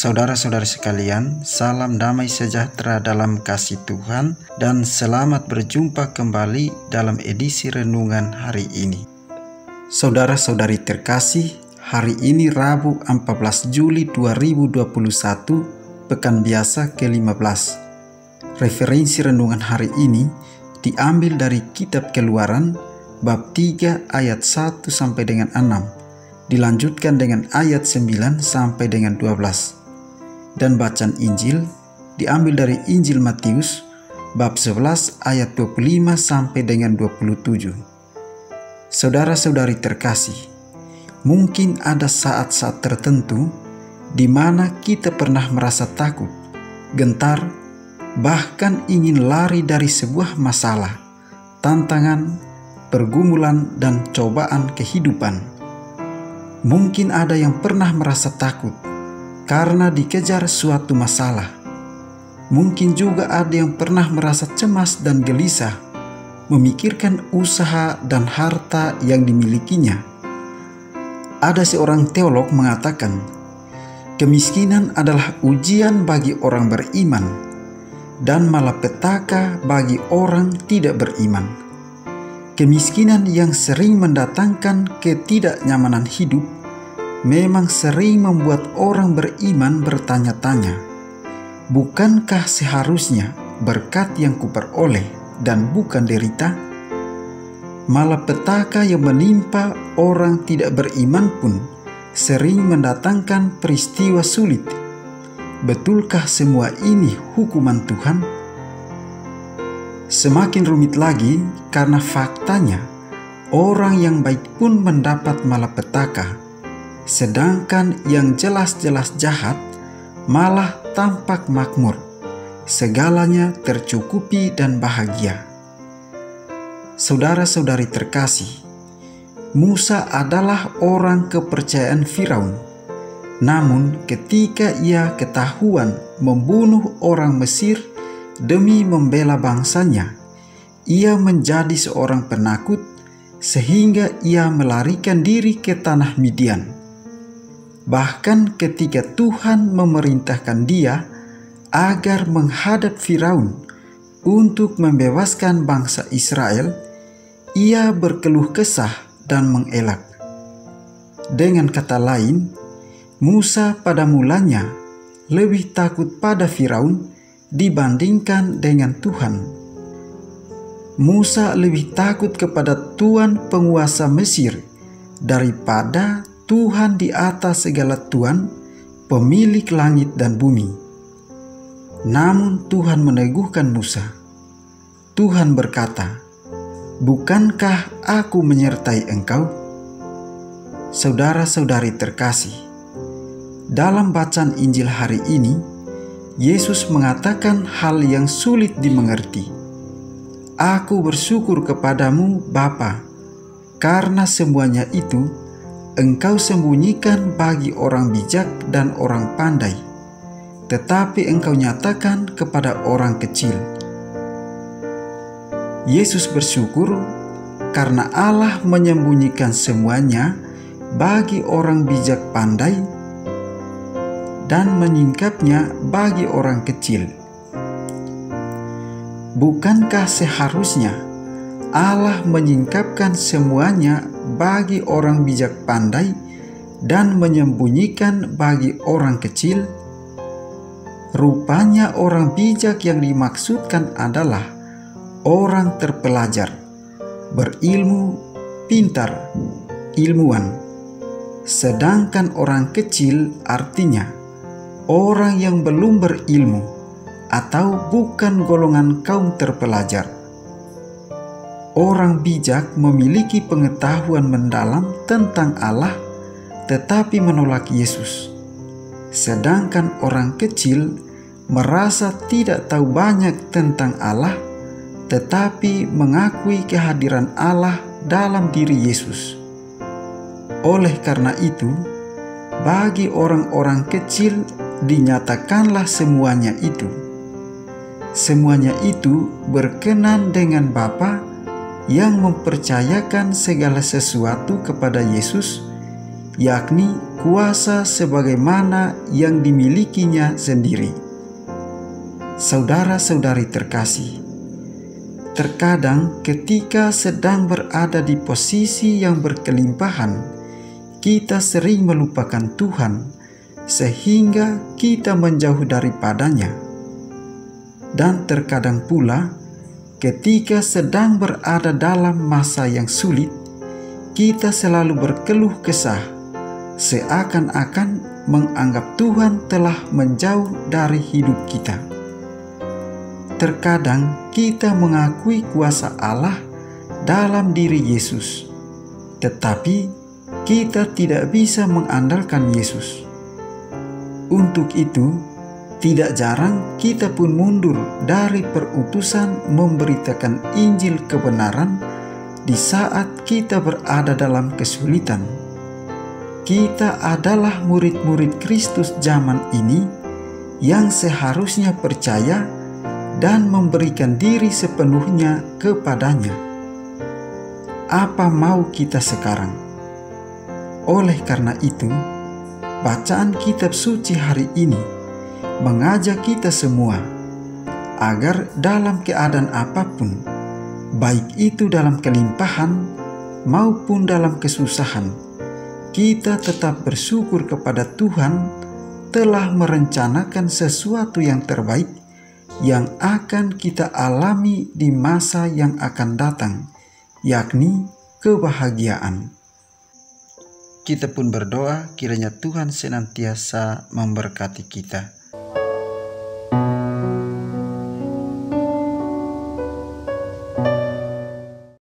Saudara-saudara sekalian, salam damai sejahtera dalam kasih Tuhan dan selamat berjumpa kembali dalam edisi renungan hari ini. Saudara-saudari terkasih, hari ini Rabu 14 Juli 2021, Pekan Biasa ke-15. Referensi renungan hari ini diambil dari Kitab Keluaran, bab 3 ayat 1 sampai dengan 6, dilanjutkan dengan ayat 9 sampai dengan 12. Dan bacaan Injil diambil dari Injil Matius bab 11 ayat 25 sampai dengan 27. Saudara-saudari terkasih, mungkin ada saat-saat tertentu di mana kita pernah merasa takut, gentar, bahkan ingin lari dari sebuah masalah, tantangan, pergumulan, dan cobaan kehidupan. Mungkin ada yang pernah merasa takut karena dikejar suatu masalah. Mungkin juga ada yang pernah merasa cemas dan gelisah, memikirkan usaha dan harta yang dimilikinya. Ada seorang teolog mengatakan, kemiskinan adalah ujian bagi orang beriman dan malapetaka bagi orang tidak beriman. Kemiskinan yang sering mendatangkan ketidaknyamanan hidup memang sering membuat orang beriman bertanya-tanya, bukankah seharusnya berkat yang kuperoleh dan bukan derita? Malapetaka yang menimpa orang tidak beriman pun sering mendatangkan peristiwa sulit. Betulkah semua ini hukuman Tuhan? Semakin rumit lagi karena faktanya orang yang baik pun mendapat malapetaka, sedangkan yang jelas-jelas jahat malah tampak makmur, segalanya tercukupi dan bahagia. Saudara-saudari terkasih, Musa adalah orang kepercayaan Firaun. Namun ketika ia ketahuan membunuh orang Mesir demi membela bangsanya, ia menjadi seorang penakut sehingga ia melarikan diri ke tanah Midian. Bahkan ketika Tuhan memerintahkan dia agar menghadap Firaun untuk membebaskan bangsa Israel, ia berkeluh kesah dan mengelak. Dengan kata lain, Musa pada mulanya lebih takut pada Firaun dibandingkan dengan Tuhan. Musa lebih takut kepada tuan penguasa Mesir daripada Tuhan di atas segala Tuhan, pemilik langit dan bumi. Namun Tuhan meneguhkan Musa. Tuhan berkata, "Bukankah aku menyertai engkau?" Saudara-saudari terkasih, dalam bacaan Injil hari ini, Yesus mengatakan hal yang sulit dimengerti. "Aku bersyukur kepadamu, Bapa, karena semuanya itu Engkau sembunyikan bagi orang bijak dan orang pandai, tetapi Engkau nyatakan kepada orang kecil." Yesus bersyukur karena Allah menyembunyikan semuanya bagi orang bijak pandai dan menyingkapnya bagi orang kecil. Bukankah seharusnya Allah menyingkapkan semuanya bagi orang bijak pandai dan menyembunyikan bagi orang kecil? Rupanya orang bijak yang dimaksudkan adalah orang terpelajar, berilmu, pintar, ilmuwan. Sedangkan orang kecil artinya orang yang belum berilmu atau bukan golongan kaum terpelajar. Orang bijak memiliki pengetahuan mendalam tentang Allah tetapi menolak Yesus. Sedangkan orang kecil merasa tidak tahu banyak tentang Allah tetapi mengakui kehadiran Allah dalam diri Yesus. Oleh karena itu, bagi orang-orang kecil dinyatakanlah semuanya itu. Semuanya itu berkenan dengan Bapa yang mempercayakan segala sesuatu kepada Yesus, yakni kuasa sebagaimana yang dimilikinya sendiri. Saudara-saudari terkasih, terkadang ketika sedang berada di posisi yang berkelimpahan, kita sering melupakan Tuhan sehingga kita menjauh daripadanya. Dan terkadang pula ketika sedang berada dalam masa yang sulit, kita selalu berkeluh kesah, seakan-akan menganggap Tuhan telah menjauh dari hidup kita. Terkadang kita mengakui kuasa Allah dalam diri Yesus, tetapi kita tidak bisa mengandalkan Yesus. Untuk itu, tidak jarang kita pun mundur dari perutusan memberitakan Injil kebenaran di saat kita berada dalam kesulitan. Kita adalah murid-murid Kristus zaman ini yang seharusnya percaya dan memberikan diri sepenuhnya kepadanya. Apa mau kita sekarang? Oleh karena itu, bacaan kitab suci hari ini mengajak kita semua agar dalam keadaan apapun, baik itu dalam kelimpahan maupun dalam kesusahan, kita tetap bersyukur kepada Tuhan telah merencanakan sesuatu yang terbaik yang akan kita alami di masa yang akan datang, yakni kebahagiaan. Kita pun berdoa kiranya Tuhan senantiasa memberkati kita.